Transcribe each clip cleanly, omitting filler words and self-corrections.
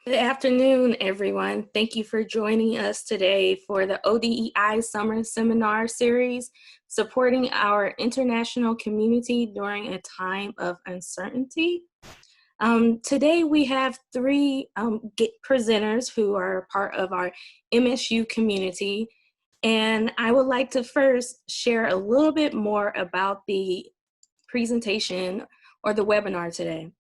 Good afternoon, everyone. Thank you for joining us today for the ODEI Summer Seminar Series, Supporting Our International Community During a Time of Uncertainty. Today we have three presenters who are part of our MSU community, and I would like to first share a little bit more about the presentation or the webinar today.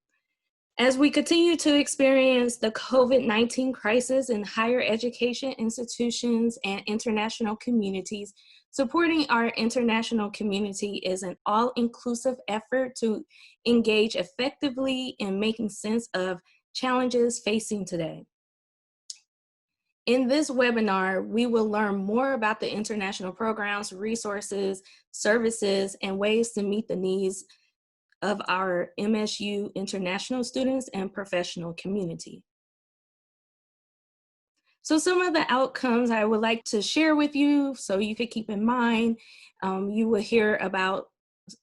As we continue to experience the COVID-19 crisis in higher education institutions and international communities, supporting our international community is an all-inclusive effort to engage effectively in making sense of challenges facing today. In this webinar, we will learn more about the international programs, resources, services, and ways to meet the needs of our MSU international students and professional community. So some of the outcomes I would like to share with you so you could keep in mind. You will hear about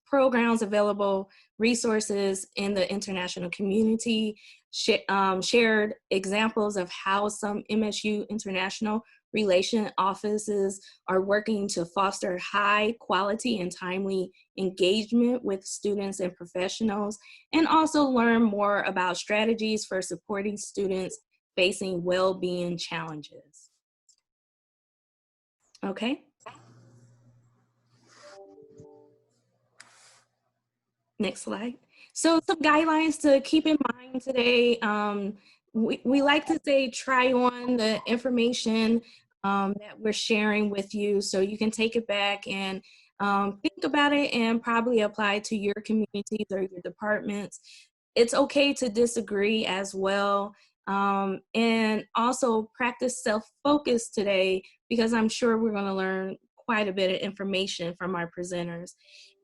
programs available, resources in the international community, shared examples of how some MSU international relation offices are working to foster high quality and timely engagement with students and professionals, and also learn more about strategies for supporting students facing well-being challenges. Okay. Next slide. So some guidelines to keep in mind today. We like to say try on the information that we're sharing with you so you can take it back and think about it and probably apply to your communities or your departments. It's okay to disagree as well. And also practice self-focus today because I'm sure we're going to learn quite a bit of information from our presenters.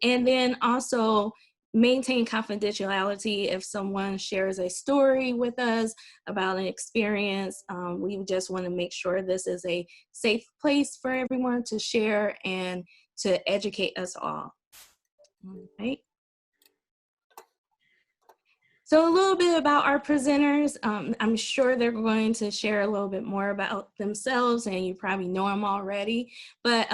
And then also maintain confidentiality. If someone shares a story with us about an experience, we just want to make sure this is a safe place for everyone to share and to educate us all. All right. So a little bit about our presenters. I'm sure they're going to share a little bit more about themselves, and you probably know them already, but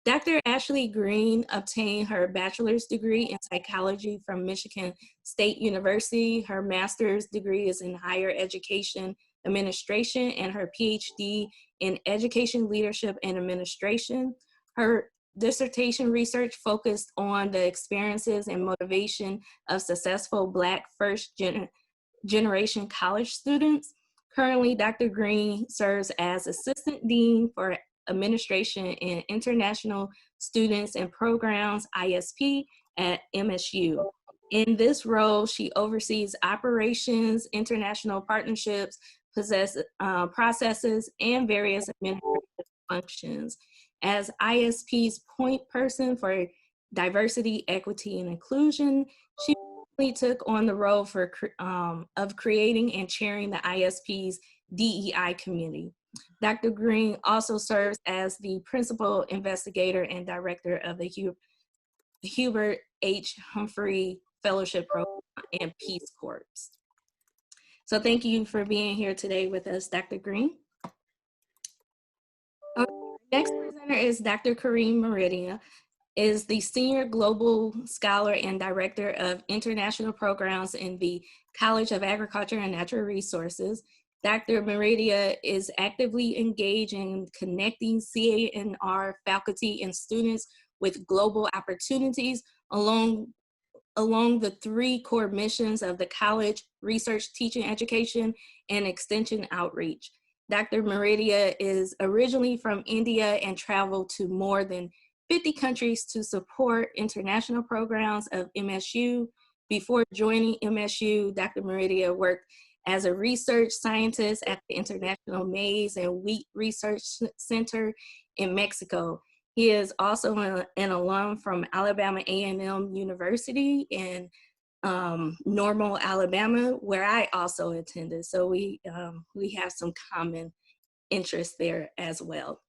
Dr. Ashley Green obtained her bachelor's degree in psychology from Michigan State University. Her master's degree is in higher education administration and her PhD in education leadership and administration. Her dissertation research focused on the experiences and motivation of successful Black first-generation college students. Currently, Dr. Green serves as Assistant Dean for Administration and International Students and Programs, ISP, at MSU. In this role, she oversees operations, international partnerships, processes, and various administrative functions. As ISP's point person for diversity, equity, and inclusion, she took on the role of creating and chairing the ISP's DEI community. Dr. Green also serves as the principal investigator and director of the Hubert H. Humphrey Fellowship Program and Peace Corps. So thank you for being here today with us, Dr. Green. Our next presenter is Dr. Karim Maredia, is the Senior Global Scholar and Director of International Programs in the College of Agriculture and Natural Resources. Dr. Maredia is actively engaged in connecting CANR faculty and students with global opportunities along the three core missions of the college: research, teaching, education, and extension outreach. Dr. Maredia is originally from India and traveled to more than 50 countries to support international programs of MSU. Before joining MSU, Dr. Maredia worked as a research scientist at the International Maize and Wheat Research Center in Mexico. He is also an alum from Alabama A&M University in Normal, Alabama, where I also attended. So we have some common interests there as well.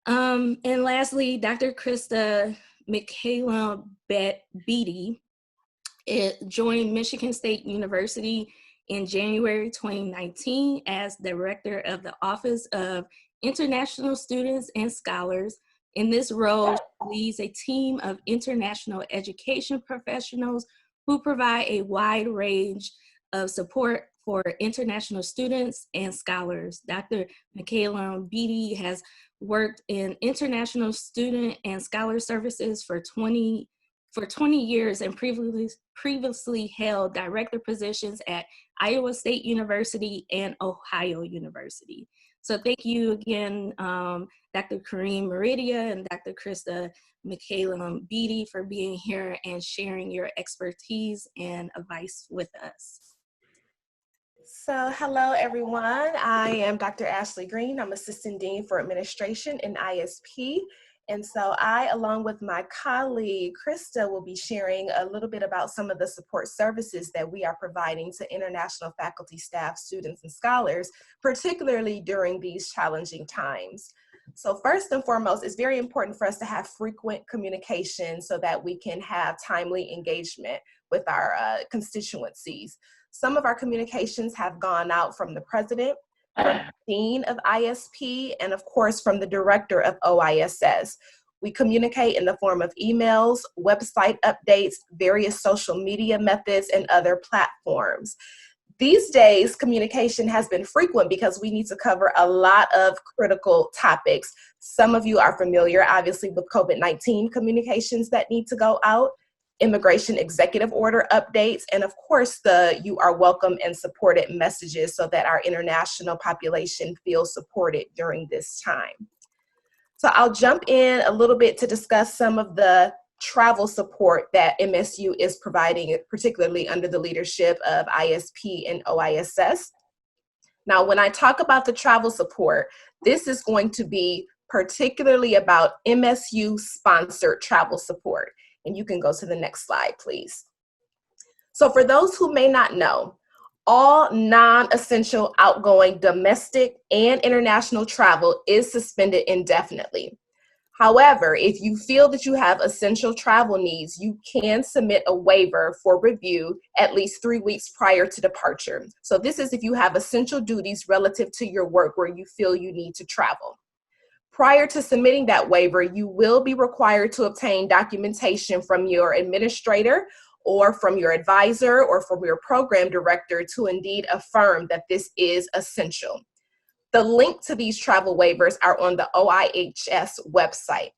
And lastly, Dr. Krista McCallum Beatty joined Michigan State University in January 2019 as Director of the Office of International Students and Scholars. In this role, she leads a team of international education professionals who provide a wide range of support for international students and scholars. Dr. McCallum Beatty has worked in international student and scholar services for 20 years and previously held director positions at Iowa State University and Ohio University. So thank you again, Dr. Karim Maredia and Dr. Krista McCallum Beatty for being here and sharing your expertise and advice with us. So hello everyone, I am Dr. Ashley Green. I'm Assistant Dean for Administration in ISP. And so I, along with my colleague, Krista, will be sharing a little bit about some of the support services that we are providing to international faculty, staff, students, and scholars, particularly during these challenging times. So first and foremost, it's very important for us to have frequent communication so that we can have timely engagement with our constituencies. Some of our communications have gone out from the president, from the dean of ISP, and of course from the director of OISS. We communicate in the form of emails, website updates, various social media methods, and other platforms. These days, communication has been frequent because we need to cover a lot of critical topics. Some of you are familiar, obviously, with COVID-19 communications that need to go out, immigration executive order updates, and of course the "you are welcome and supported" messages so that our international population feels supported during this time. So I'll jump in a little bit to discuss some of the travel support that MSU is providing, particularly under the leadership of ISP and OISS. Now, when I talk about the travel support, this is going to be particularly about MSU-sponsored travel support. And you can go to the next slide, please. So for those who may not know, all non-essential outgoing domestic and international travel is suspended indefinitely. However, if you feel that you have essential travel needs, you can submit a waiver for review at least 3 weeks prior to departure. So this is if you have essential duties relative to your work where you feel you need to travel. Prior to submitting that waiver, you will be required to obtain documentation from your administrator or from your advisor or from your program director to indeed affirm that this is essential. The link to these travel waivers are on the OIHS website.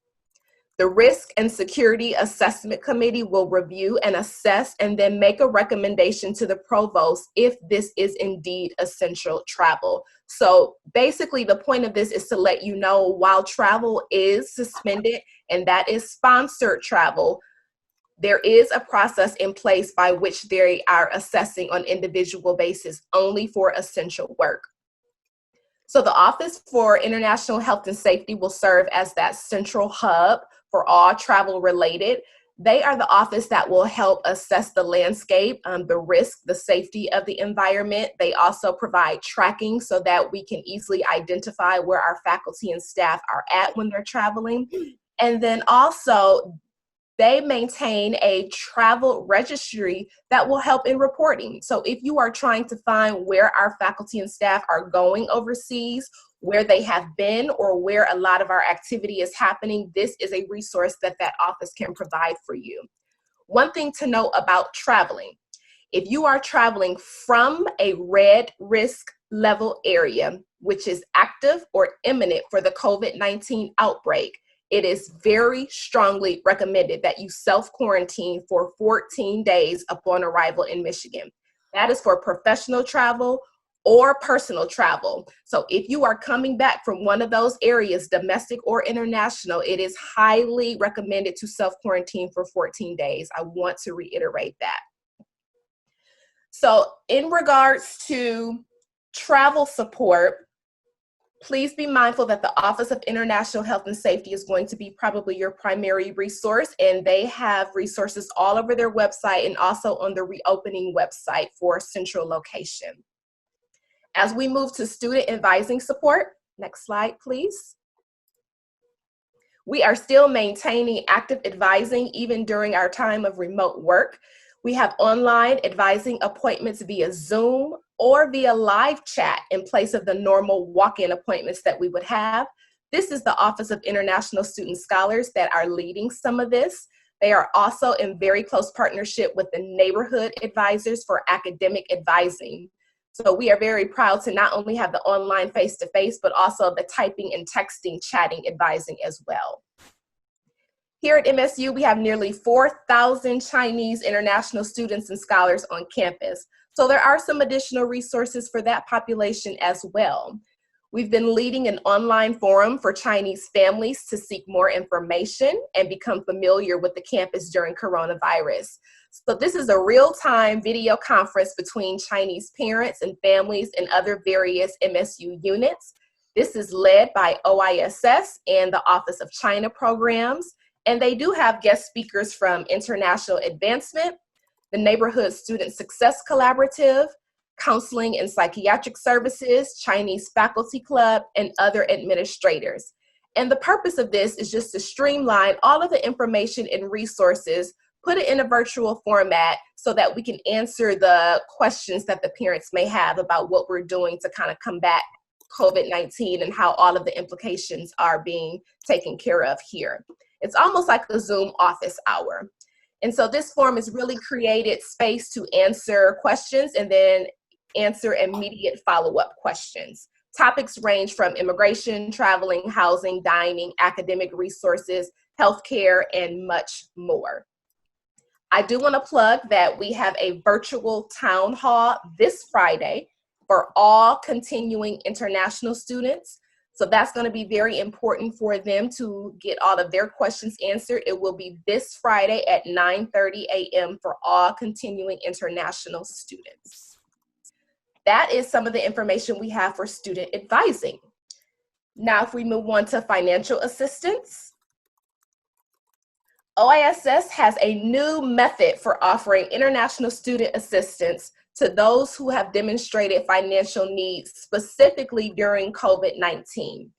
The Risk and Security Assessment Committee will review and assess and then make a recommendation to the provost if this is indeed essential travel. So basically the point of this is to let you know while travel is suspended and that is sponsored travel, there is a process in place by which they are assessing on individual basis only for essential work. So the Office for International Health and Safety will serve as that central hub for all travel related. They are the office that will help assess the landscape, the risk, the safety of the environment. They also provide tracking so that we can easily identify where our faculty and staff are at when they're traveling. And then also, they maintain a travel registry that will help in reporting. So if you are trying to find where our faculty and staff are going overseas, where they have been, or where a lot of our activity is happening, this is a resource that that office can provide for you. One thing to note about traveling, if you are traveling from a red risk level area, which is active or imminent for the COVID-19 outbreak, it is very strongly recommended that you self-quarantine for 14 days upon arrival in Michigan. That is for professional travel or personal travel. So if you are coming back from one of those areas, domestic or international, it is highly recommended to self-quarantine for 14 days. I want to reiterate that. So in regards to travel support, please be mindful that the Office of International Health and Safety is going to be probably your primary resource, and they have resources all over their website and also on the reopening website for central location. As we move to student advising support, next slide, please. We are still maintaining active advising even during our time of remote work. We have online advising appointments via Zoom, or via live chat in place of the normal walk-in appointments that we would have. This is the Office of International Student Scholars that are leading some of this. They are also in very close partnership with the neighborhood advisors for academic advising. So we are very proud to not only have the online face-to-face, but also the typing and texting, chatting, advising as well. Here at MSU, we have nearly 4,000 Chinese international students and scholars on campus. So there are some additional resources for that population as well. We've been leading an online forum for Chinese families to seek more information and become familiar with the campus during coronavirus. So this is a real-time video conference between Chinese parents and families and other various MSU units. This is led by OISS and the Office of China Programs, and they do have guest speakers from International Advancement, the Neighborhood Student Success Collaborative, Counseling and Psychiatric Services, Chinese Faculty Club, and other administrators. And the purpose of this is just to streamline all of the information and resources, put it in a virtual format so that we can answer the questions that the parents may have about what we're doing to kind of combat COVID-19 and how all of the implications are being taken care of here. It's almost like a Zoom office hour. And so this forum has really created space to answer questions and then answer immediate follow-up questions. Topics range from immigration, traveling, housing, dining, academic resources, healthcare, and much more. I do want to plug that we have a virtual town hall this Friday for all continuing international students. So that's going to be very important for them to get all of their questions answered. It will be this Friday at 9:30 a.m. for all continuing international students. That is some of the information we have for student advising. Now, if we move on to financial assistance, OISS has a new method for offering international student assistance to those who have demonstrated financial needs specifically during COVID-19.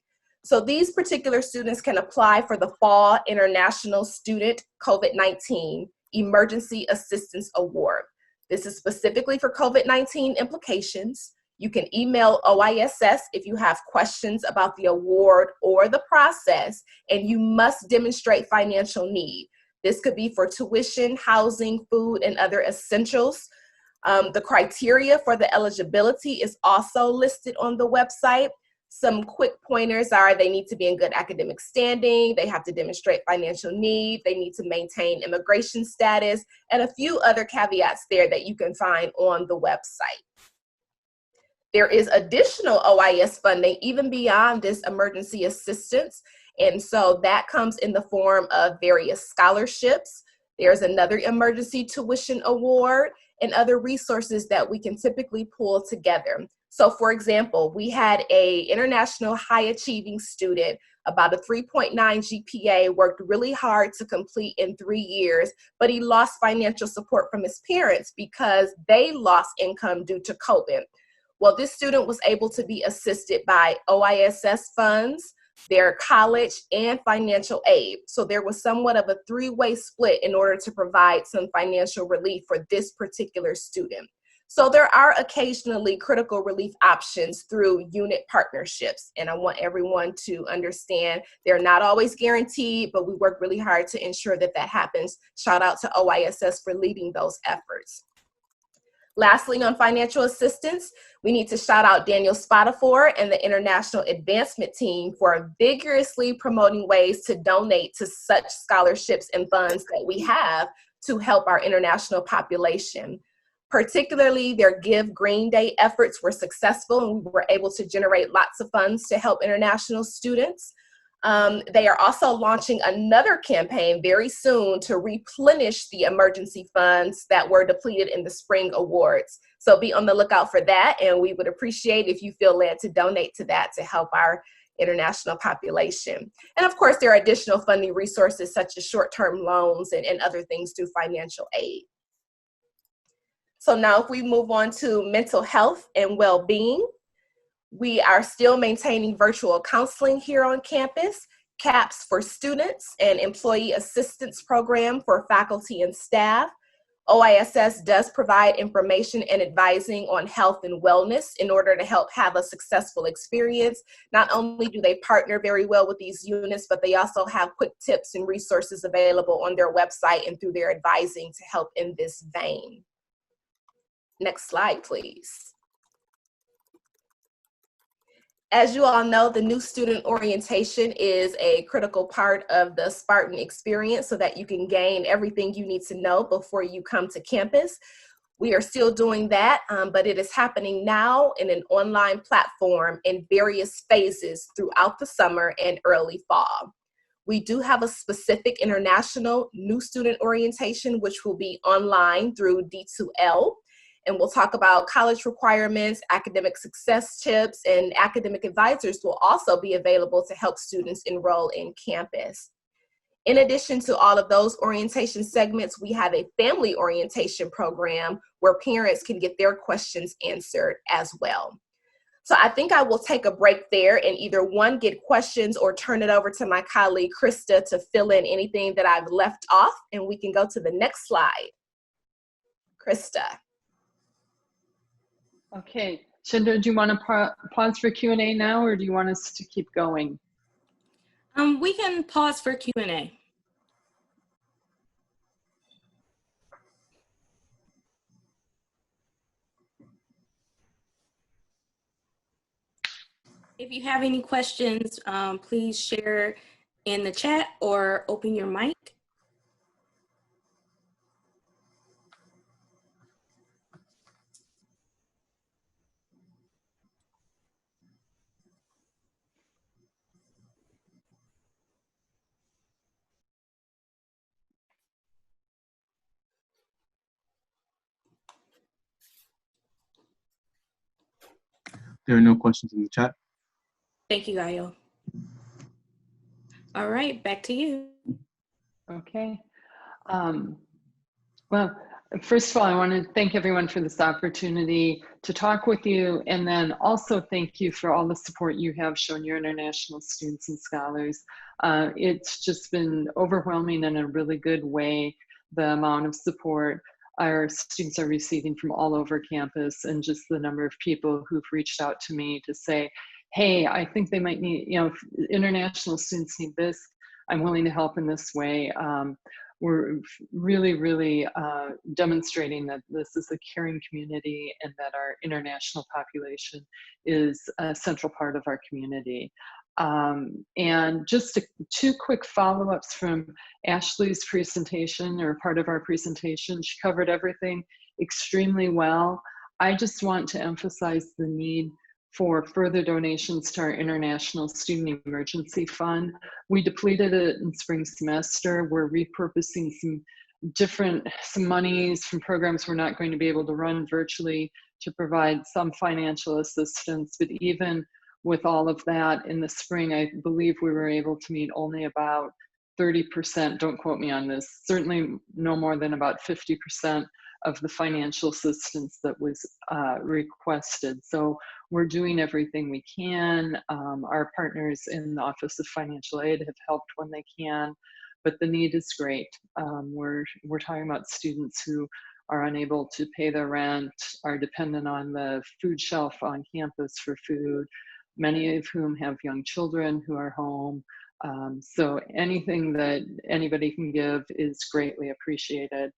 So these particular students can apply for the Fall International Student COVID-19 Emergency Assistance Award. This is specifically for COVID-19 implications. You can email OISS if you have questions about the award or the process, and you must demonstrate financial need. This could be for tuition, housing, food, and other essentials. The criteria for the eligibility is also listed on the website. Some quick pointers are they need to be in good academic standing, they have to demonstrate financial need, they need to maintain immigration status, and a few other caveats there that you can find on the website. There is additional OIS funding even beyond this emergency assistance, and so that comes in the form of various scholarships. There's another emergency tuition award and other resources that we can typically pull together. So for example, we had an international high achieving student, about a 3.9 GPA, worked really hard to complete in 3 years, but he lost financial support from his parents because they lost income due to COVID. Well, this student was able to be assisted by OISS funds, their college, and financial aid. So there was somewhat of a three-way split in order to provide some financial relief for this particular student. So there are occasionally critical relief options through unit partnerships, and I want everyone to understand they're not always guaranteed, but we work really hard to ensure that that happens. Shout out to OISS for leading those efforts. Lastly, on financial assistance, we need to shout out Daniel Spatafor and the International Advancement Team for vigorously promoting ways to donate to such scholarships and funds that we have to help our international population. Particularly, their Give Green Day efforts were successful, and we were able to generate lots of funds to help international students. They are also launching another campaign very soon to replenish the emergency funds that were depleted in the spring awards. So be on the lookout for that, and we would appreciate if you feel led to donate to that to help our international population. And of course, there are additional funding resources such as short-term loans and other things through financial aid. So now if we move on to mental health and well-being, we are still maintaining virtual counseling here on campus, CAPS for students, and employee assistance program for faculty and staff. OISS does provide information and advising on health and wellness in order to help have a successful experience. Not only do they partner very well with these units, but they also have quick tips and resources available on their website and through their advising to help in this vein. Next slide, please. As you all know, the new student orientation is a critical part of the Spartan experience so that you can gain everything you need to know before you come to campus. We are still doing that, but it is happening now in an online platform in various phases throughout the summer and early fall. We do have a specific international new student orientation, which will be online through D2L. And we'll talk about college requirements, academic success tips, and academic advisors will also be available to help students enroll in campus. In addition to all of those orientation segments, we have a family orientation program where parents can get their questions answered as well. So I think I will take a break there and either one, get questions or turn it over to my colleague Krista to fill in anything that I've left off, and we can go to the next slide. Krista. Okay, Chandra, do you want to pause for Q&A now, or do you want us to keep going? We can pause for Q&A. If you have any questions, please share in the chat or open your mic. There are no questions in the chat. Thank you, Gayo. All right, back to you. Okay. Well, first of all, I want to thank everyone for this opportunity to talk with you, and then also thank you for all the support you have shown your international students and scholars. It's just been overwhelming in a really good way, the amount of support our students are receiving from all over campus, and just the number of people who've reached out to me to say, hey, I think they might need, you know, if international students need this, I'm willing to help in this way. We're really demonstrating that this is a caring community and that our international population is a central part of our community. And just two quick follow-ups from Ashley's presentation, or part of our presentation. She covered everything extremely well. I just want to emphasize the need for further donations to our International Student Emergency Fund. We depleted it in spring semester. We're repurposing some monies from programs we're not going to be able to run virtually to provide some financial assistance. But even with all of that, in the spring, I believe we were able to meet only about 30%, don't quote me on this, certainly no more than about 50% of the financial assistance that was requested. So we're doing everything we can. Our partners in the Office of Financial Aid have helped when they can, but the need is great. We're talking about students who are unable to pay their rent, are dependent on the food shelf on campus for food, many of whom have young children who are home. So anything that anybody can give is greatly appreciated.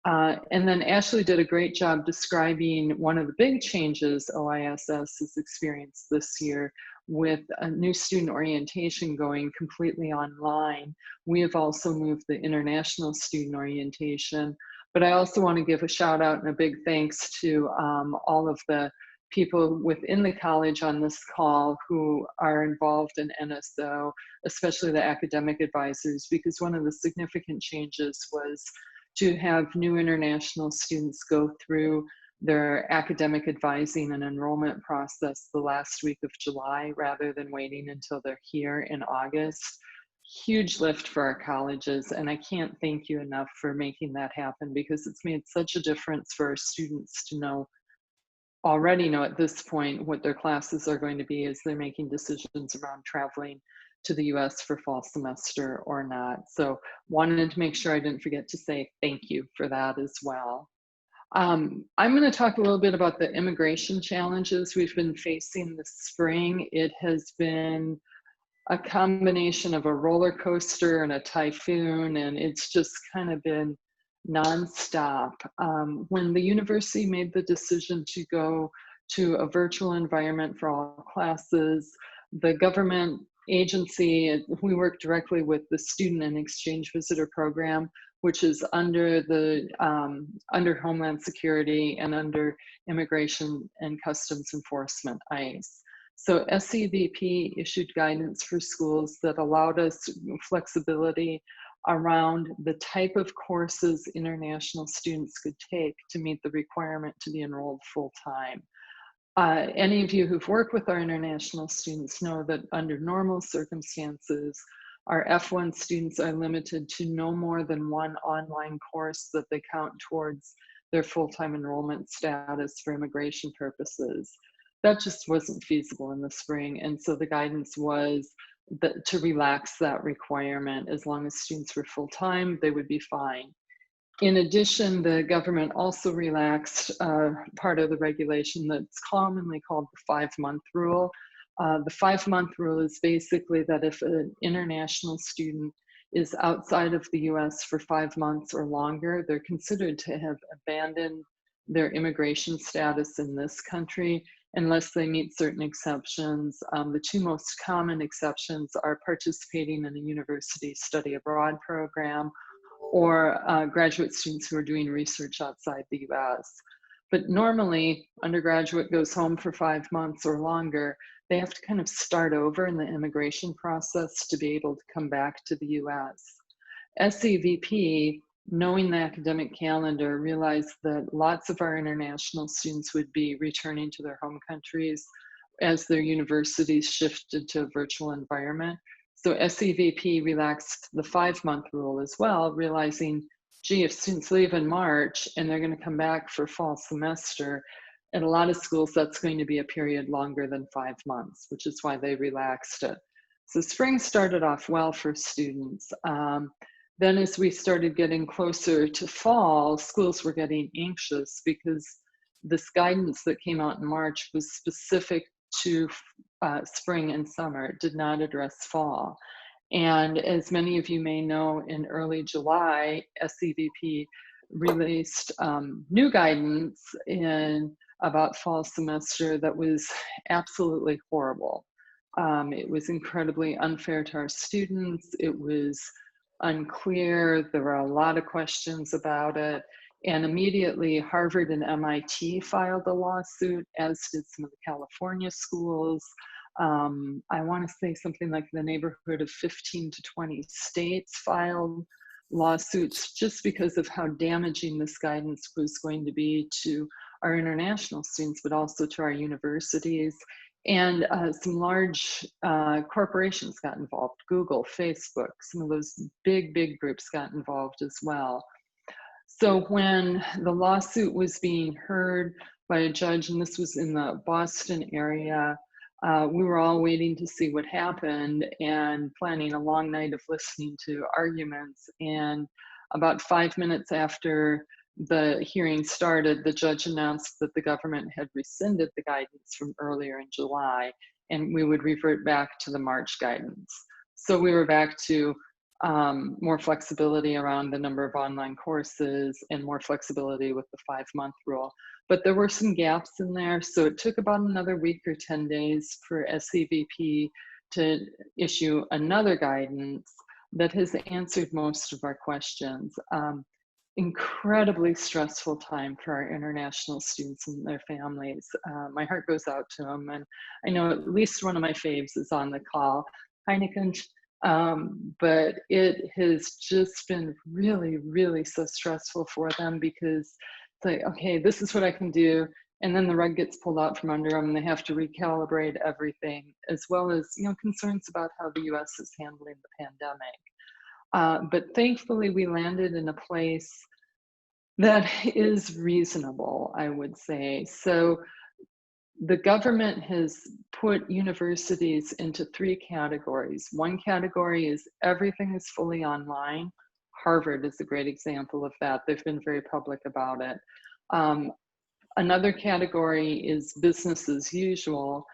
And then Ashley did a great job describing one of the big changes OISS has experienced this year with a new student orientation going completely online. We have also moved the international student orientation, but I also want to give a shout out and a big thanks to all of the people within the college on this call who are involved in NSO, especially the academic advisors, because one of the significant changes was to have new international students go through their academic advising and enrollment process the last week of July rather than waiting until they're here in August. Huge lift for our colleges, and I can't thank you enough for making that happen, because it's made such a difference for our students to already know at this point what their classes are going to be as they're making decisions around traveling to the US for fall semester or not. So wanted to make sure I didn't forget to say thank you for that as well. I'm going to talk a little bit about the immigration challenges we've been facing this spring. It has been a combination of a roller coaster and a typhoon, and it's just kind of been nonstop. When the university made the decision to go to a virtual environment for all classes, the government agency, we work directly with the Student and Exchange Visitor Program, which is under the under Homeland Security and under Immigration and Customs Enforcement, ICE. So SCVP issued guidance for schools that allowed us flexibility around the type of courses international students could take to meet the requirement to be enrolled full-time. Any of you who've worked with our international students know that under normal circumstances, our F1 students are limited to no more than one online course that they count towards their full-time enrollment status for immigration purposes. That just wasn't feasible in the spring. And so the guidance was that to relax that requirement. As long as students were full-time, they would be fine. In addition, the government also relaxed part of the regulation that's commonly called the 5-month rule. The 5-month rule is basically that if an international student is outside of the US for 5 months or longer, they're considered to have abandoned their immigration status in this country unless they meet certain exceptions. The two most common exceptions are participating in a university study abroad program or graduate students who are doing research outside the US. But normally, undergraduate goes home for 5 months or longer. They have to kind of start over in the immigration process to be able to come back to the US. SCVP, knowing the academic calendar, realized that lots of our international students would be returning to their home countries as their universities shifted to a virtual environment. So SCVP relaxed the 5-month rule as well, realizing, gee, if students leave in March and they're going to come back for fall semester, at a lot of schools, that's going to be a period longer than 5 months, which is why they relaxed it. So spring started off well for students. Then as we started getting closer to fall, schools were getting anxious because this guidance that came out in March was specific to spring and summer. It did not address fall. And as many of you may know, in early July, SCVP released new guidance in about fall semester that was absolutely horrible. It was incredibly unfair to our students. It was unclear. There were a lot of questions about it. And immediately Harvard and MIT filed a lawsuit, as did some of the California schools. I want to say something like the neighborhood of 15 to 20 states filed lawsuits just because of how damaging this guidance was going to be to our international students, but also to our universities. And some large corporations got involved. Google, Facebook, some of those big groups got involved as well. So when the lawsuit was being heard by a judge, and this was in the Boston area, we were all waiting to see what happened and planning a long night of listening to arguments. And about 5 minutes after the hearing started, the judge announced that the government had rescinded the guidance from earlier in July, and we would revert back to the March guidance. So we were back to more flexibility around the number of online courses and more flexibility with the 5-month rule. But there were some gaps in there, so it took about another week or 10 days for SCVP to issue another guidance that has answered most of our questions. Incredibly stressful time for our international students and their families. My heart goes out to them, and I know at least one of my faves is on the call. Hi, Nikunj. But it has just been really so stressful for them because it's like, okay, this is what I can do, and then the rug gets pulled out from under them and they have to recalibrate everything, as well as, you know, concerns about how the US is handling the pandemic. But thankfully we landed in a place that is reasonable, I would say. So the government has put universities into 3 categories. One category is everything is fully online. Harvard is a great example of that. They've been very public about it. Another category is business as usual.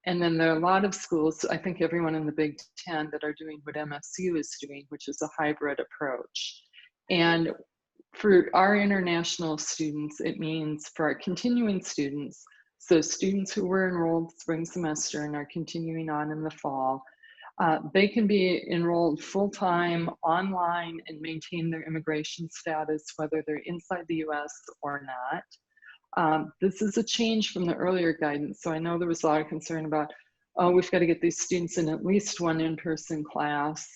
And then there are a lot of schools, I think everyone in the Big Ten, that are doing what MSU is doing, which is a hybrid approach. And for our international students, it means for our continuing students, so students who were enrolled spring semester and are continuing on in the fall, they can be enrolled full-time online and maintain their immigration status, whether they're inside the US or not. This is a change from the earlier guidance. So I know there was a lot of concern about, oh, we've got to get these students in at least one in-person class.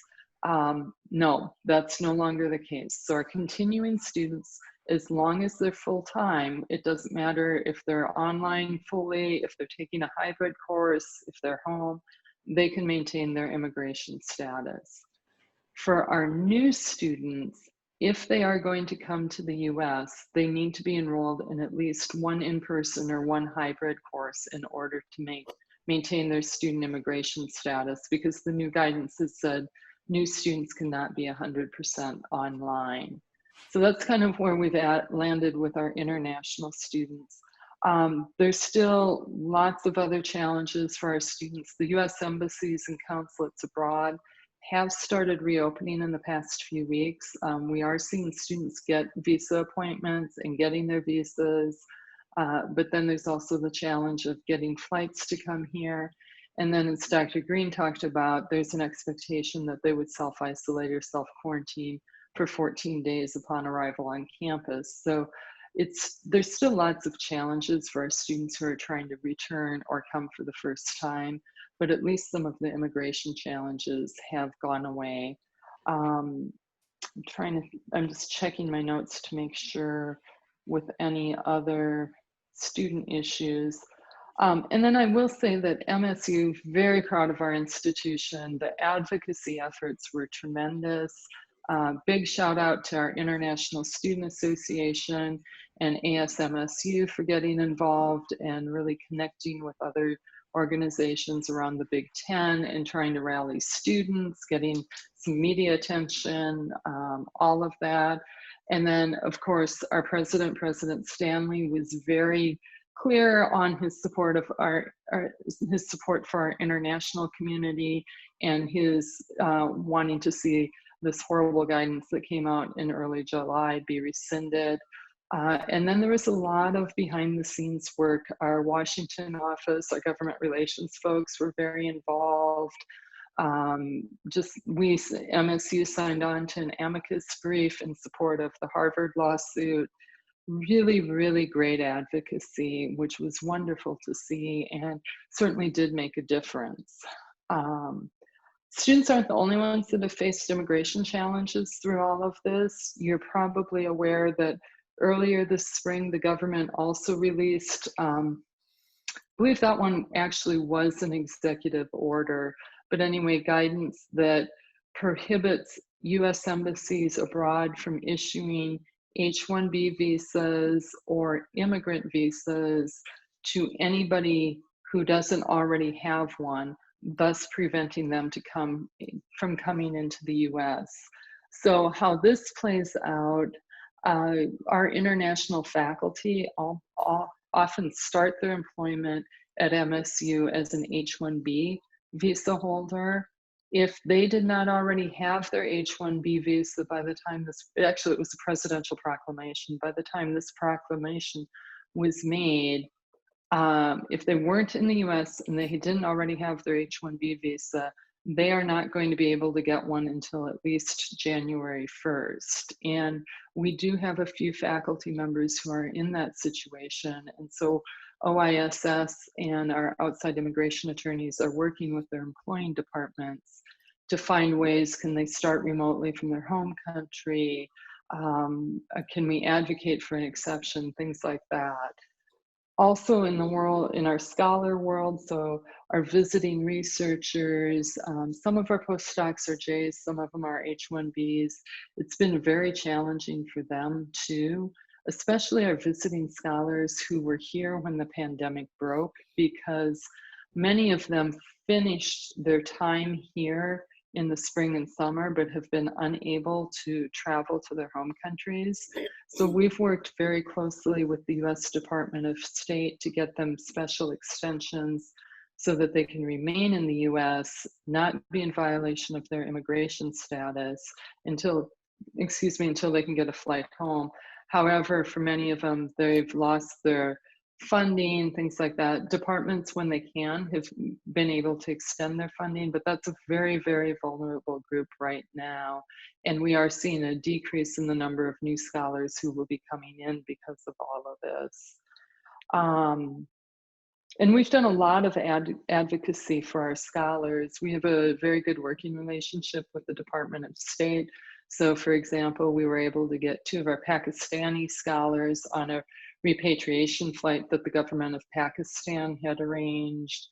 No, that's no longer the case. So our continuing students, as long as they're full-time, it doesn't matter if they're online fully, if they're taking a hybrid course, if they're home, they can maintain their immigration status. For our new students, if they are going to come to the US, they need to be enrolled in at least one in-person or one hybrid course in order to maintain their student immigration status, because the new guidance has said new students cannot be 100% online. So that's kind of where we've landed with our international students. There's still lots of other challenges for our students. The US embassies and consulates abroad have started reopening in the past few weeks. We are seeing students get visa appointments and getting their visas, but then there's also the challenge of getting flights to come here. And then, as Dr. Green talked about, there's an expectation that they would self-isolate or self-quarantine for 14 days upon arrival on campus. So there's still lots of challenges for our students who are trying to return or come for the first time, but at least some of the immigration challenges have gone away. I'm just checking my notes to make sure with any other student issues. And then I will say that MSU, very proud of our institution. The advocacy efforts were tremendous. Big shout out to our International Student Association and ASMSU for getting involved and really connecting with other organizations around the Big Ten and trying to rally students, getting some media attention, all of that. And then, of course, our president, President Stanley, was very clear on his support of his support for our international community and his wanting to see this horrible guidance that came out in early July be rescinded. And then there was a lot of behind the scenes work. Our Washington office, our government relations folks were very involved. MSU signed on to an amicus brief in support of the Harvard lawsuit. Really, really great advocacy, which was wonderful to see and certainly did make a difference. Students aren't the only ones that have faced immigration challenges through all of this. You're probably aware that earlier this spring, the government also released, I believe that one actually was an executive order, but anyway, guidance that prohibits US embassies abroad from issuing H-1B visas or immigrant visas to anybody who doesn't already have one, thus preventing them from coming into the US. So how this plays out, our international faculty often start their employment at MSU as an H-1B visa holder. If they did not already have their H-1B visa by the time actually it was a presidential proclamation, by the time this proclamation was made, if they weren't in the US and they didn't already have their H-1B visa, they are not going to be able to get one until at least January 1st. And we do have a few faculty members who are in that situation. And so OISS and our outside immigration attorneys are working with their employing departments to find ways, can they start remotely from their home country? Can we advocate for an exception, things like that. Also in our scholar world, so our visiting researchers, some of our postdocs are J's, some of them are H-1Bs. It's been very challenging for them too, especially our visiting scholars who were here when the pandemic broke, because Many of them finished their time here in the spring and summer, but have been unable to travel to their home countries. So we've worked very closely with the US Department of State to get them special extensions so that they can remain in the US, not be in violation of their immigration status until they can get a flight home. However, for many of them, they've lost their funding, things like that. Departments, when they can, have been able to extend their funding, but that's a very, very vulnerable group right now. And we are seeing a decrease in the number of new scholars who will be coming in because of all of this. And we've done a lot of advocacy for our scholars. We have a very good working relationship with the Department of State. So for example, we were able to get 2 of our Pakistani scholars on a repatriation flight that the government of Pakistan had arranged,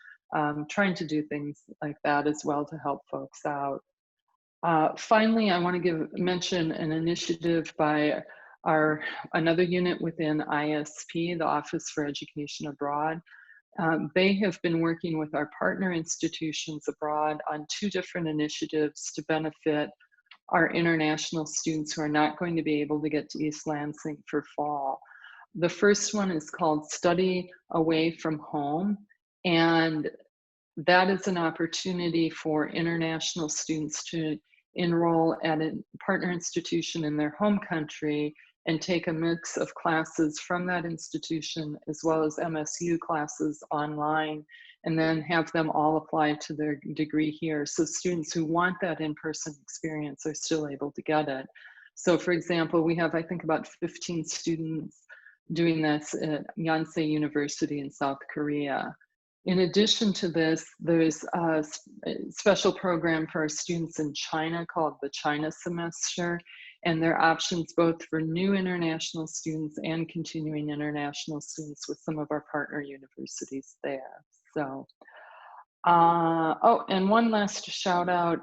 trying to do things like that as well to help folks out. Finally, I want to mention an initiative by another unit within ISP, the Office for Education Abroad. They have been working with our partner institutions abroad on 2 different initiatives to benefit our international students who are not going to be able to get to East Lansing for fall. The first one is called Study Away from Home, and that is an opportunity for international students to enroll at a partner institution in their home country and take a mix of classes from that institution as well as MSU classes online, and then have them all apply to their degree here. So students who want that in-person experience are still able to get it. So for example, we have, I think, about 15 students doing this at Yonsei University in South Korea. In addition to this, there's a special program for our students in China called the China Semester, and there are options both for new international students and continuing international students with some of our partner universities there. So, oh, and one last shout out.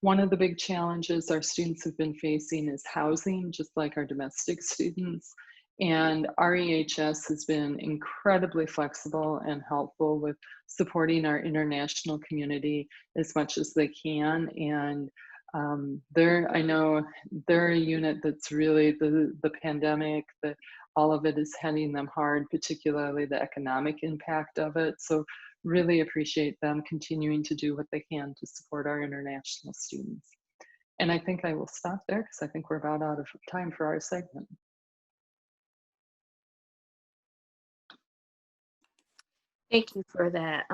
One of the big challenges our students have been facing is housing, just like our domestic students. And REHS has been incredibly flexible and helpful with supporting our international community as much as they can. And I know they're a unit that's really the pandemic, that all of it is hitting them hard, particularly the economic impact of it. So really appreciate them continuing to do what they can to support our international students. And I think I will stop there because I think we're about out of time for our segment. Thank you for that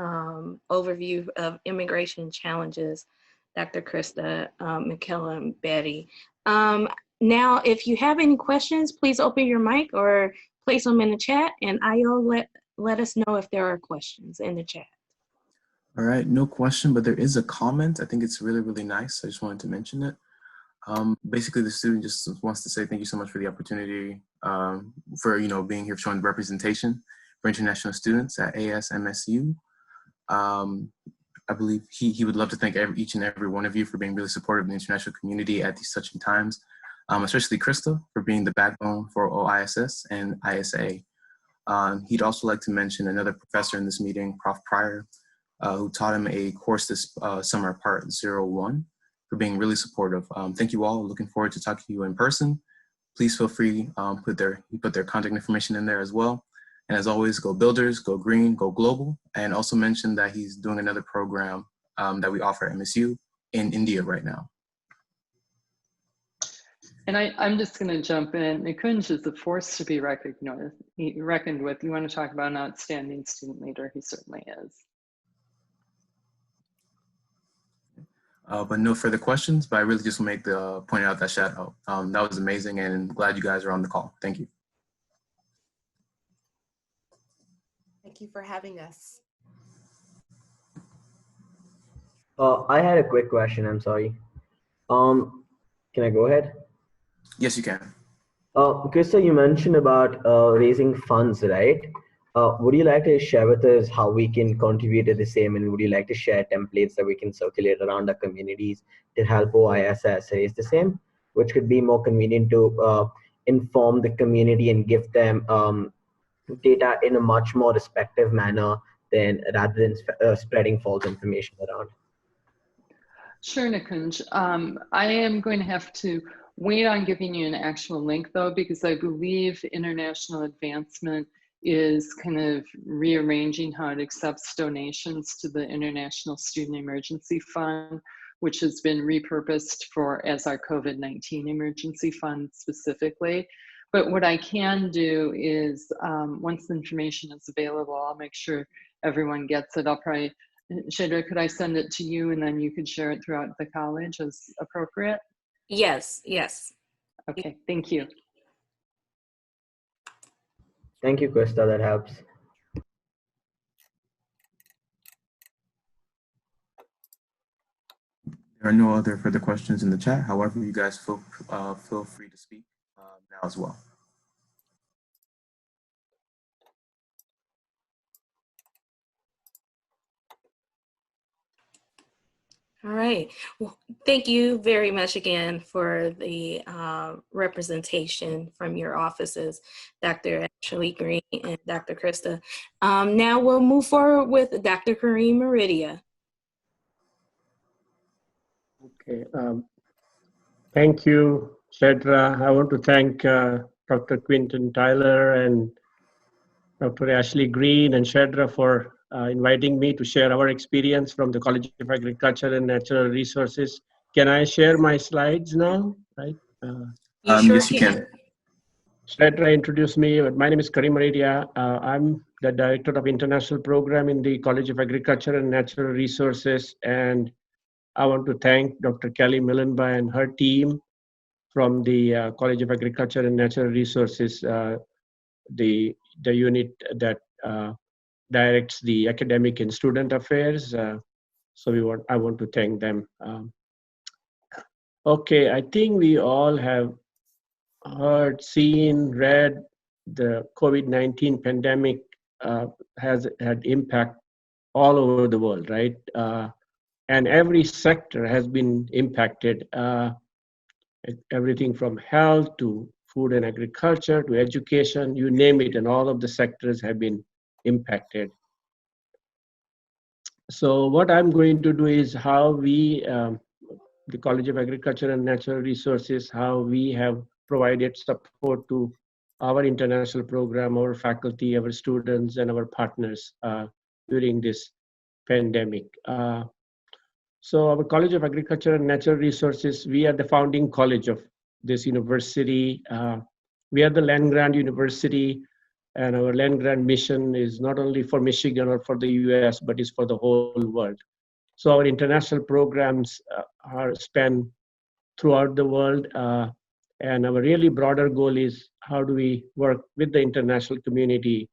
overview of immigration challenges, Dr. Krista, McCallum, Beatty. Now, if you have any questions, please open your mic or place them in the chat, and I'll let us know if there are questions in the chat. All right, no question, but there is a comment. I think it's really, really nice. I just wanted to mention it. Basically, the student just wants to say thank you so much for the opportunity for being here, showing representation for international students at ASMSU. I believe he would love to thank each and every one of you for being really supportive of the international community at these such times, especially Krista for being the backbone for OISS and ISA. He'd also like to mention another professor in this meeting, Prof. Pryor, who taught him a course this summer, Part 01, for being really supportive. Thank you all. Looking forward to talking to you in person. Please feel free, put their contact information in there as well. And as always, go Builders, go green, go global. And also mention that he's doing another program that we offer at MSU in India right now. And I'm just going to jump in. Nikunj is a force to be reckoned with. You want to talk about an outstanding student leader? He certainly is. But no further questions, but I really just want to make point out that shout out. That was amazing, and glad you guys are on the call. Thank you. Thank you for having us. I had a quick question, I'm sorry. Can I go ahead? Yes, you can. Krista, you mentioned about raising funds, right? Would you like to share with us how we can contribute to the same, and would you like to share templates that we can circulate around our communities to help OISS raise the same, which could be more convenient to inform the community and give them data in a much more respective manner then rather than spreading false information around? Sure, Nikunj. I am going to have to wait on giving you an actual link though, because I believe International Advancement is kind of rearranging how it accepts donations to the International Student Emergency Fund, which has been repurposed for as our COVID-19 emergency fund specifically. But what I can do is once the information is available, I'll make sure everyone gets it. I'll probably, Shadra, could I send it to you and then you could share it throughout the college as appropriate? Yes, yes. Okay, thank you. Thank you, Krista, that helps. There are no other further questions in the chat. However, you guys feel free to speak now as well. All right. Well, thank you very much again for the representation from your offices, Dr. Ashley Green and Dr. Krista. Now we'll move forward with Dr. Karim Maredia. Okay. Thank you, Shadra. I want to thank Dr. Quinton Tyler and Dr. Ashley Green and Shadra for inviting me to share our experience from the College of Agriculture and Natural Resources. Can I share my slides now? Right? Yes, you can. Shadra introduced me. My name is Karim Maredia. I'm the Director of International Program in the College of Agriculture and Natural Resources. And I want to thank Dr. Kelly Millenby and her team from the College of Agriculture and Natural Resources, the unit that directs the academic and student affairs. So I want to thank them. Okay, I think we all have heard, seen, read the COVID-19 pandemic has had impact all over the world, right? And every sector has been impacted. Everything from health to food and agriculture to education, you name it, and all of the sectors have been impacted. So what I'm going to do is how we, the College of Agriculture and Natural Resources, how we have provided support to our international program, our faculty, our students, and our partners during this pandemic. So our College of Agriculture and Natural Resources, we are the founding college of this university. We are the land-grant university, and our land-grant mission is not only for Michigan or for the US, but is for the whole world. So our international programs are spanned throughout the world, and our really broader goal is how do we work with the international community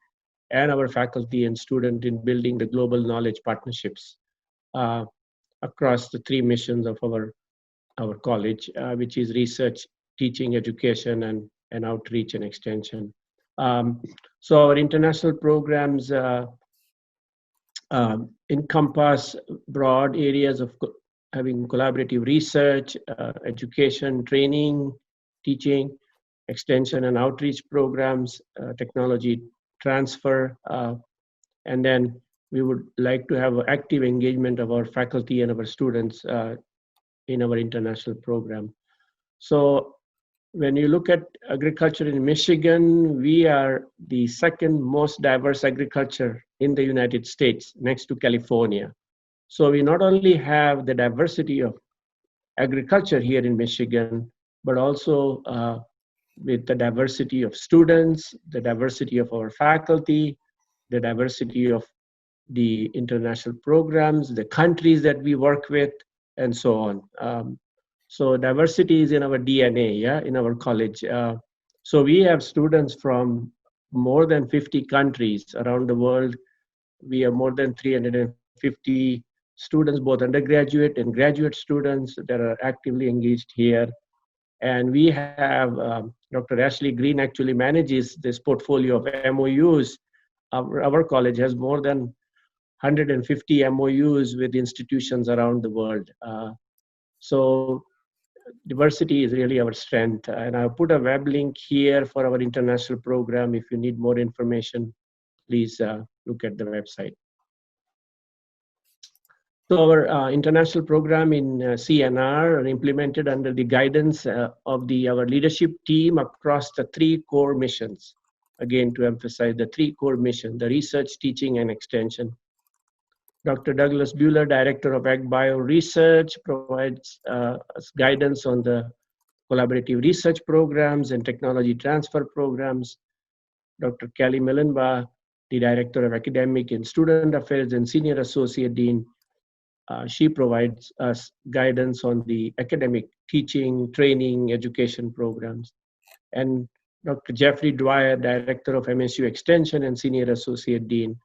and our faculty and students in building the global knowledge partnerships across the three missions of our college, which is research, teaching, education, and outreach and extension. So our international programs encompass broad areas of having collaborative research, education, training, teaching, extension and outreach programs, technology transfer, and then we would like to have active engagement of our faculty and our students in our international program. So when you look at agriculture in Michigan, we are the second most diverse agriculture in the United States, next to California. So we not only have the diversity of agriculture here in Michigan, but also with the diversity of students, the diversity of our faculty, the diversity of the international programs, the countries that we work with, and so on. So diversity is in our DNA, yeah, in our college. So we have students from more than 50 countries around the world. We have more than 350 students, both undergraduate and graduate students that are actively engaged here. And we have, Dr. Ashley Green actually manages this portfolio of MOUs. Our college has more than 150 MOUs with institutions around the world. So diversity is really our strength. And I'll put a web link here for our international program. If you need more information, please look at the website. So our international program in CNR are implemented under the guidance of our leadership team across the 3 core missions. Again, to emphasize the 3 core missions, the research, teaching, and extension. Dr. Douglas Buehler, Director of Ag Bio Research, provides us guidance on the collaborative research programs and technology transfer programs. Dr. Kelly Millenbaugh, the Director of Academic and Student Affairs and Senior Associate Dean, she provides us guidance on the academic teaching, training, education programs. And Dr. Jeffrey Dwyer, Director of MSU Extension and Senior Associate Dean,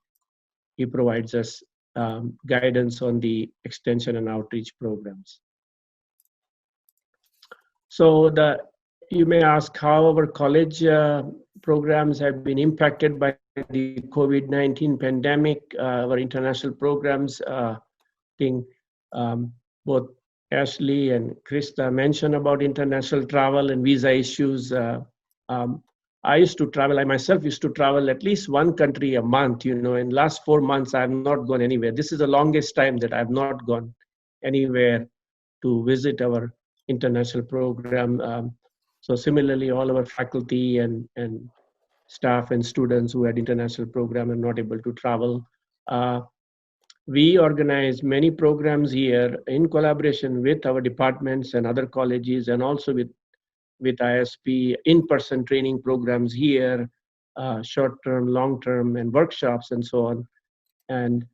he provides us guidance on the extension and outreach programs. So you may ask how our college programs have been impacted by the COVID-19 pandemic. Our international programs, both Ashley and Krista mentioned about international travel and visa issues. I used to travel, I myself used to travel at least 1 country a month, in last 4 months, I have not gone anywhere. This is the longest time that I have not gone anywhere to visit our international program. So similarly, all our faculty and staff and students who had international program are not able to travel. We organize many programs here in collaboration with our departments and other colleges, and also with ISP, in-person training programs here, short-term, long-term, and workshops and so on. And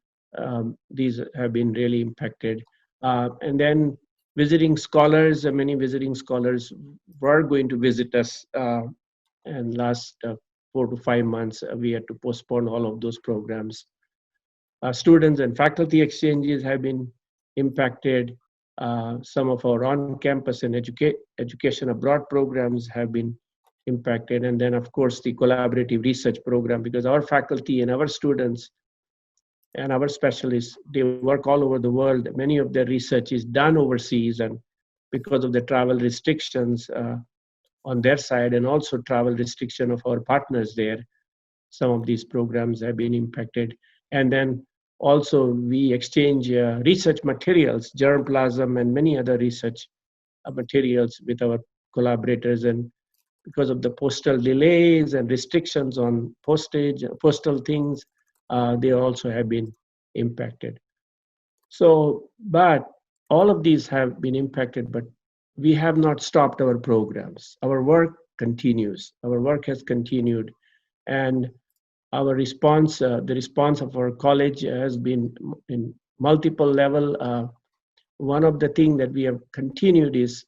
these have been really impacted. And then visiting scholars, many visiting scholars were going to visit us, and last 4 to 5 months, we had to postpone all of those programs. Students and faculty exchanges have been impacted. Some of our on-campus and education abroad programs have been impacted. And then, of course, the collaborative research program, because our faculty and our students and our specialists, they work all over the world. Many of their research is done overseas, and because of the travel restrictions on their side, and also travel restriction of our partners there, some of these programs have been impacted. And then also we exchange research materials, germplasm and many other research materials with our collaborators. And because of the postal delays and restrictions on postage, postal things, they also have been impacted. So, but all of these have been impacted, but we have not stopped our programs. Our work continues. Our work has continued. And our response, the response of our college has been in multiple level. One of the things that we have continued is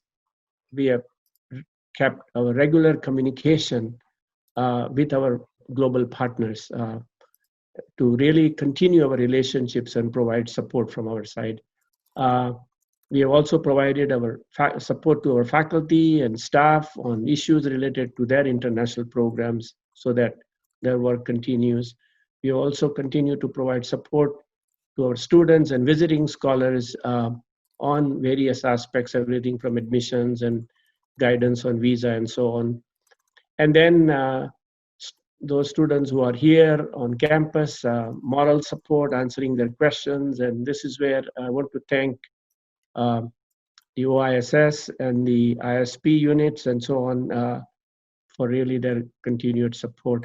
we have kept our regular communication with our global partners to really continue our relationships and provide support from our side. We have also provided our support to our faculty and staff on issues related to their international programs so that their work continues. We also continue to provide support to our students and visiting scholars on various aspects, everything from admissions and guidance on visa and so on. And then those students who are here on campus, moral support, answering their questions. And this is where I want to thank the OISS and the ISP units and so on for really their continued support.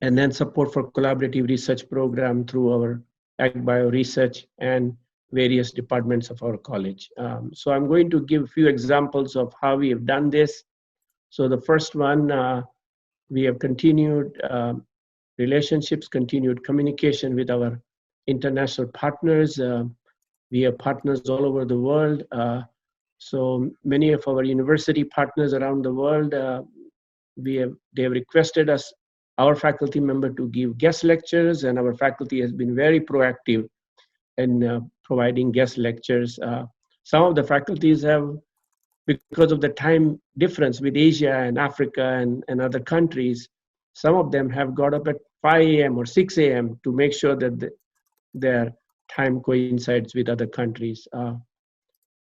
And then support for collaborative research program through our Ag Bio Research and various departments of our college. So I'm going to give a few examples of how we have done this. So the first one, we have continued relationships, continued communication with our international partners. We have partners all over the world. So many of our university partners around the world, they have requested us, our faculty member, to give guest lectures, and our faculty has been very proactive in providing guest lectures. Some of the faculties have, because of the time difference with Asia and Africa and other countries, some of them have got up at 5 a.m. or 6 a.m. to make sure that their time coincides with other countries.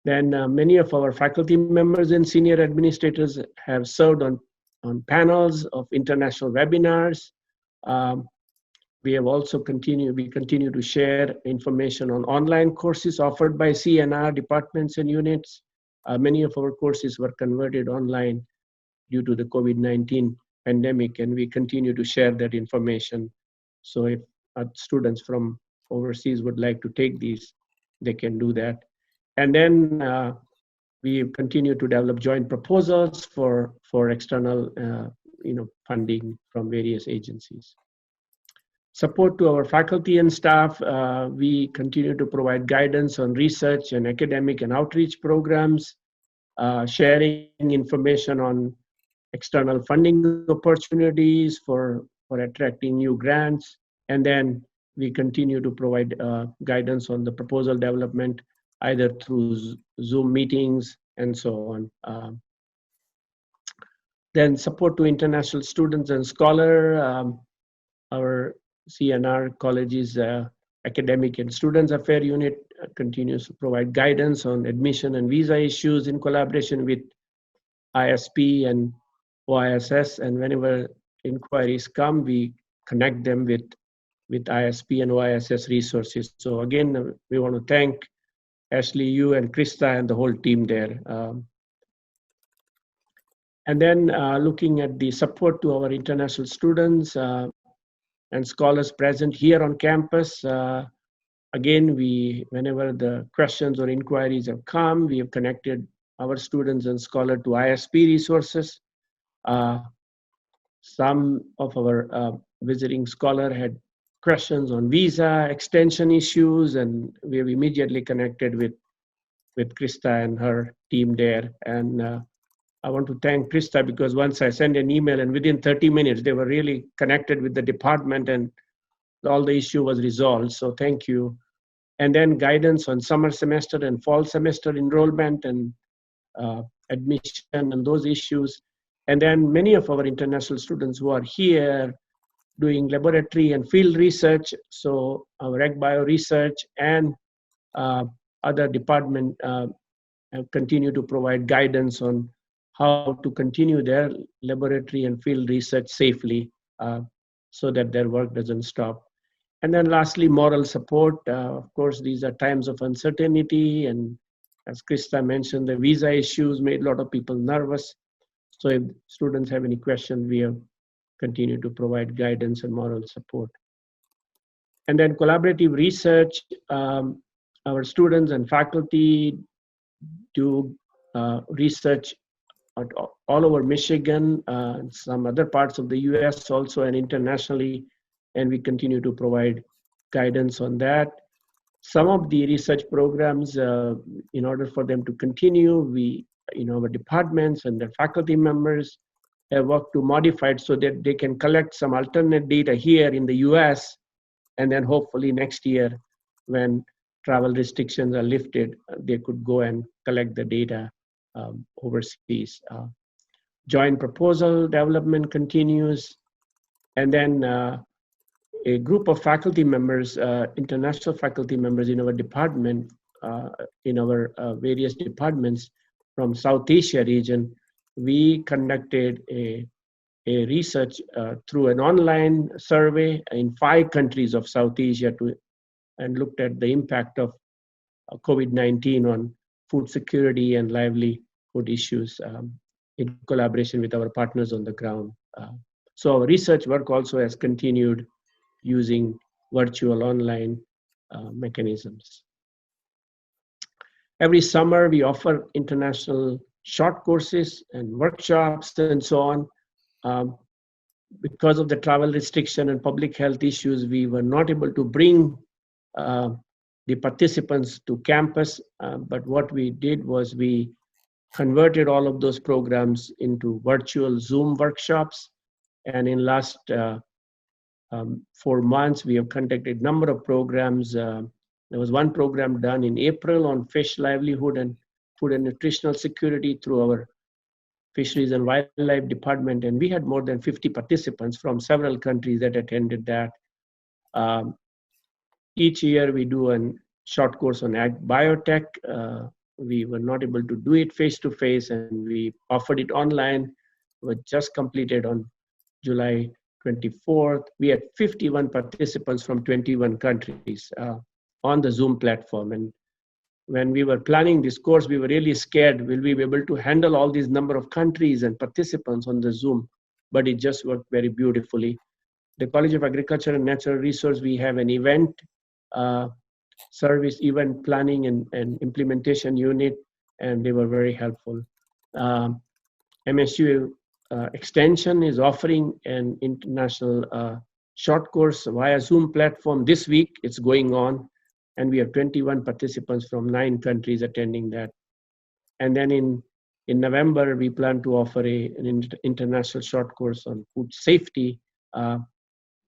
Then many of our faculty members and senior administrators have served on panels of international webinars. We continue to share information on online courses offered by CNR departments and units. Many of our courses were converted online due to the COVID-19 pandemic, and we continue to share that information. So if students from overseas would like to take these, they can do that. And then we continue to develop joint proposals for external funding from various agencies. Support to our faculty and staff, we continue to provide guidance on research and academic and outreach programs, sharing information on external funding opportunities for attracting new grants, and then we continue to provide guidance on the proposal development, either through Zoom meetings and so on. Then support to international students and scholars. Our CNR College's Academic and Students Affairs Unit continues to provide guidance on admission and visa issues in collaboration with ISP and OISS, and whenever inquiries come, we connect them with ISP and OISS resources. So again, we want to thank Ashley, you and Krista and the whole team there. And then looking at the support to our international students and scholars present here on campus, again, whenever the questions or inquiries have come, we have connected our students and scholars to ISP resources. Some of our visiting scholars had questions on visa extension issues, and we have immediately connected with Krista and her team there. And I want to thank Krista, because once I sent an email and within 30 minutes, they were really connected with the department and all the issue was resolved. So thank you. And then guidance on summer semester and fall semester enrollment and admission and those issues. And then many of our international students who are here doing laboratory and field research, so our ag bio research and other department continue to provide guidance on how to continue their laboratory and field research safely so that their work doesn't stop. And then lastly, moral support. Of course, these are times of uncertainty, and as Krista mentioned, the visa issues made a lot of people nervous. So if students have any questions, we have continued to provide guidance and moral support. And then collaborative research, our students and faculty do research all over Michigan, some other parts of the US also, and internationally, and we continue to provide guidance on that. Some of the research programs, in order for them to continue, our departments and their faculty members have worked to modify it so that they can collect some alternate data here in the US, and then hopefully next year, when travel restrictions are lifted, they could go and collect the data overseas. Joint proposal development continues, and then a group of faculty members, international faculty members in our department, in our various departments from South Asia region, we conducted a research through an online survey in 5 countries of South Asia and looked at the impact of COVID-19 on food security and livelihood issues in collaboration with our partners on the ground. So our research work also has continued using virtual online mechanisms. Every summer, we offer international short courses and workshops and so on. Because of the travel restriction and public health issues, we were not able to bring the participants to campus, but what we did was we converted all of those programs into virtual Zoom workshops. And in last 4 months, we have conducted a number of programs. There was one program done in April on fish livelihood and food and nutritional security through our Fisheries and Wildlife Department, and we had more than 50 participants from several countries that attended that. Each year we do a short course on ag biotech. We were not able to do it face-to-face, and we offered it online. It was just completed on July 24th. We had 51 participants from 21 countries on the Zoom platform. And when we were planning this course, we were really scared, will we be able to handle all these number of countries and participants on the Zoom? But it just worked very beautifully. The College of Agriculture and Natural Resource, we have an event service, event planning and implementation unit, and they were very helpful. MSU Extension is offering an international short course via Zoom platform this week. It's going on, and we have 21 participants from 9 countries attending that. And then in November, we plan to offer an international short course on food safety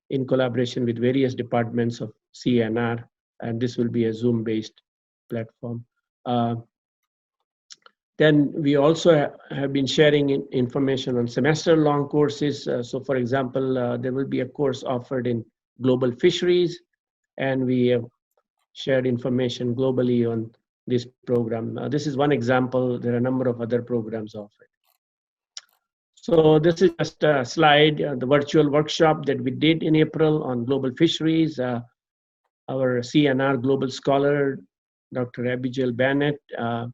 in collaboration with various departments of CANR, and this will be a Zoom-based platform. Then we also have been sharing information on semester-long courses. So for example, there will be a course offered in global fisheries, and we have shared information globally on this program. This is one example. There are a number of other programs offered. So this is just a slide, the virtual workshop that we did in April on global fisheries. Our CNR global scholar, Dr. Abigail Bennett,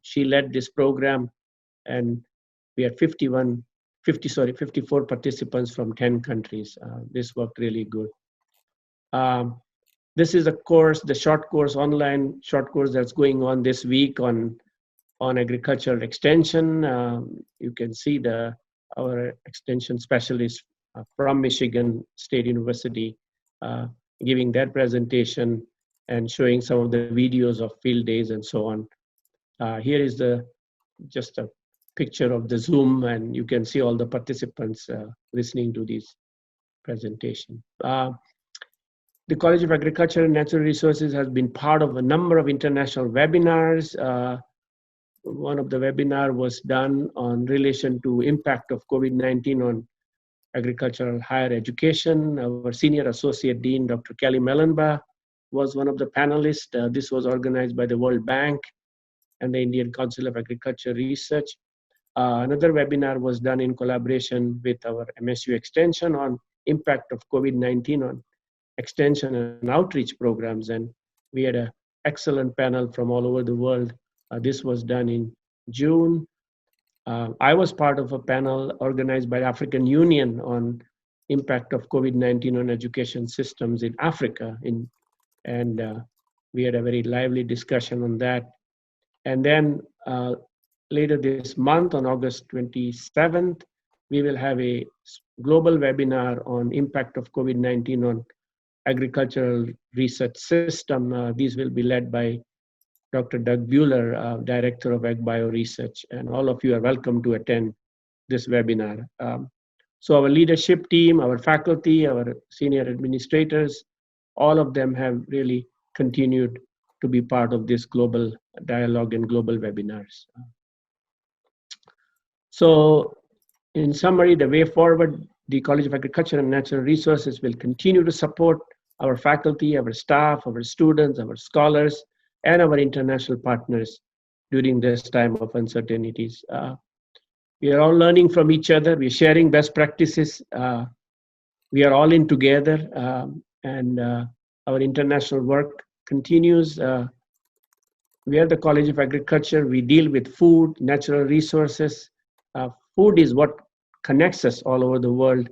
she led this program, and we had 54 participants from 10 countries. This worked really good. This is a course, the short course, online short course that's going on this week on agricultural extension. You can see our extension specialist from Michigan State University giving that presentation and showing some of the videos of field days and so on. Here is just a picture of the Zoom, and you can see all the participants listening to this presentation. The College of Agriculture and Natural Resources has been part of a number of international webinars. One of the webinar was done on relation to impact of COVID-19 on agricultural higher education. Our Senior Associate Dean, Dr. Kelly Mellenba, was one of the panelists. This was organized by the World Bank and the Indian Council of Agriculture Research. Another webinar was done in collaboration with our MSU Extension on impact of COVID-19 on extension and outreach programs. And we had an excellent panel from all over the world. This was done in June. I was part of a panel organized by the African Union on impact of COVID-19 on education systems in Africa. And we had a very lively discussion on that. And then later this month, on August 27th, we will have a global webinar on impact of COVID-19 on agricultural research system. These will be led by Dr. Doug Buehler, Director of Ag Bio Research, and all of you are welcome to attend this webinar. So our leadership team, our faculty, our senior administrators, all of them have really continued to be part of this global dialogue and global webinars. So in summary, the way forward, the College of Agriculture and Natural Resources will continue to support our faculty, our staff, our students, our scholars, and our international partners during this time of uncertainties. We are all learning from each other. We're sharing best practices. We are all in together, and our international work continues. We are the College of Agriculture. We deal with food, natural resources. Food is what connects us all over the world.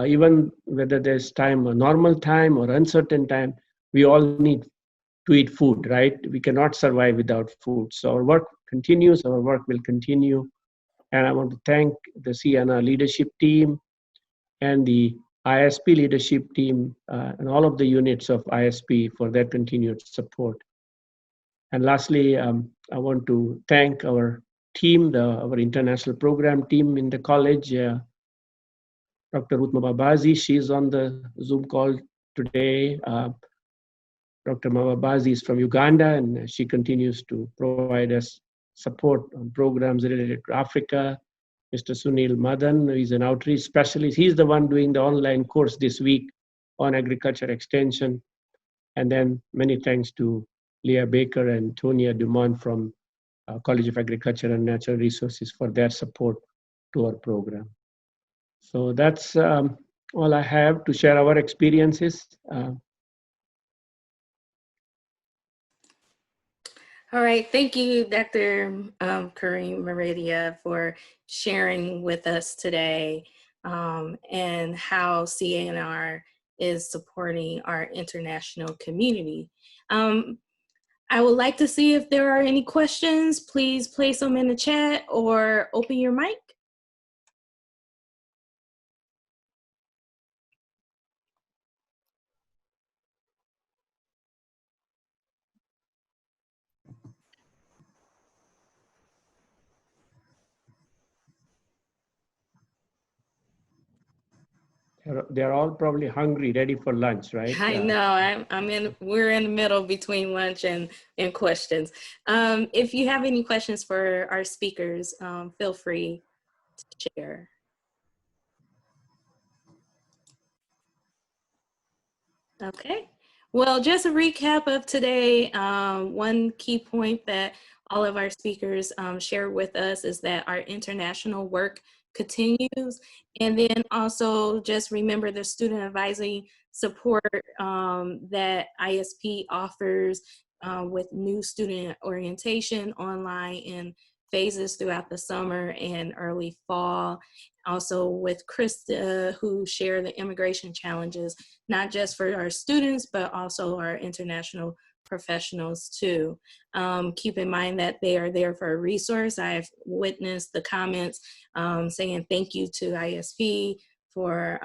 Even whether there's time, a normal time or uncertain time, we all need to eat food, right? We cannot survive without food. So our work continues, our work will continue. And I want to thank the CNR leadership team and the ISP leadership team and all of the units of ISP for their continued support. And lastly, I want to thank our team, our international program team in the college. Dr. Ruth Mababazi, she's on the Zoom call today. Dr. Mababazi is from Uganda, and she continues to provide us support on programs related to Africa. Mr. Sunil Madan, who is an outreach specialist. He's the one doing the online course this week on agriculture extension. And then many thanks to Leah Baker and Tonia Dumont from College of Agriculture and Natural Resources for their support to our program. So that's all I have to share our experiences. All right, thank you, Dr. Karim Maredia, for sharing with us today and how CANR is supporting our international community. I would like to see if there are any questions. Please place them in the chat or open your mic. They're all probably hungry, ready for lunch, right? I know, we're in the middle between lunch and questions. If you have any questions for our speakers, feel free to share. Okay, well, just a recap of today. One key point that all of our speakers shared with us is that our international work continues. And then also just remember the student advising support that ISP offers with new student orientation online in phases throughout the summer and early fall. Also with Krista, who share the immigration challenges, not just for our students, but also our international professionals too. Keep in mind that they are there for a resource. I've witnessed the comments saying thank you to ISP for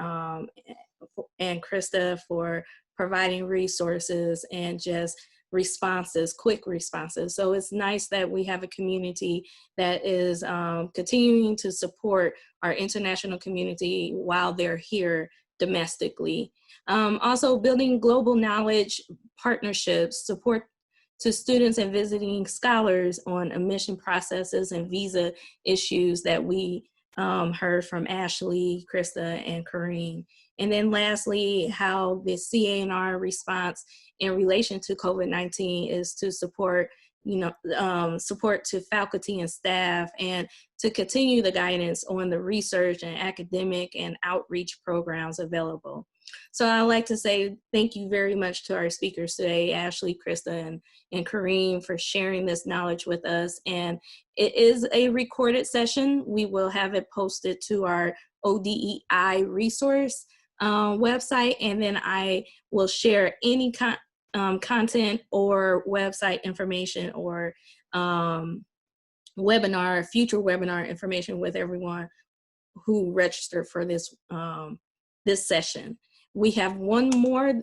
and Krista for providing resources and just responses, quick responses. So it's nice that we have a community that is continuing to support our international community while they're here domestically. Also building global knowledge partnerships, support to students and visiting scholars on admission processes and visa issues that we heard from Ashley, Krista, and Karim. And then lastly, how the CANR response in relation to COVID-19 is to support, support to faculty and staff and to continue the guidance on the research and academic and outreach programs available. So I'd like to say thank you very much to our speakers today, Ashley, Krista, and Karim, for sharing this knowledge with us. And it is a recorded session. We will have it posted to our ODEI resource website, and then I will share any content or website information or future webinar information with everyone who registered for this this session. We have one more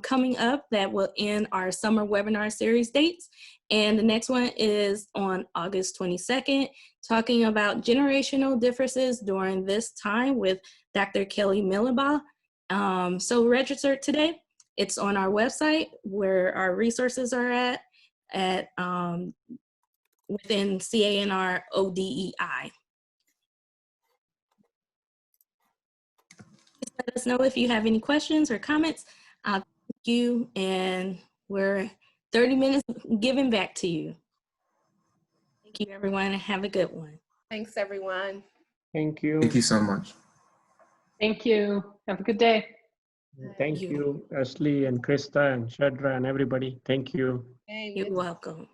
coming up that will end our summer webinar series dates. And the next one is on August 22nd, talking about generational differences during this time with Dr. Kelly Millibaugh. So register today. It's on our website where our resources are at within CANR ODEI. Let us know if you have any questions or comments. Thank you, and we're 30 minutes giving back to you. Thank you, everyone, and have a good one. Thanks, everyone. Thank you. Thank you so much. Thank you. Have a good day. Thank you, Ashley and Krista and Shadra and everybody. Thank you. You're welcome.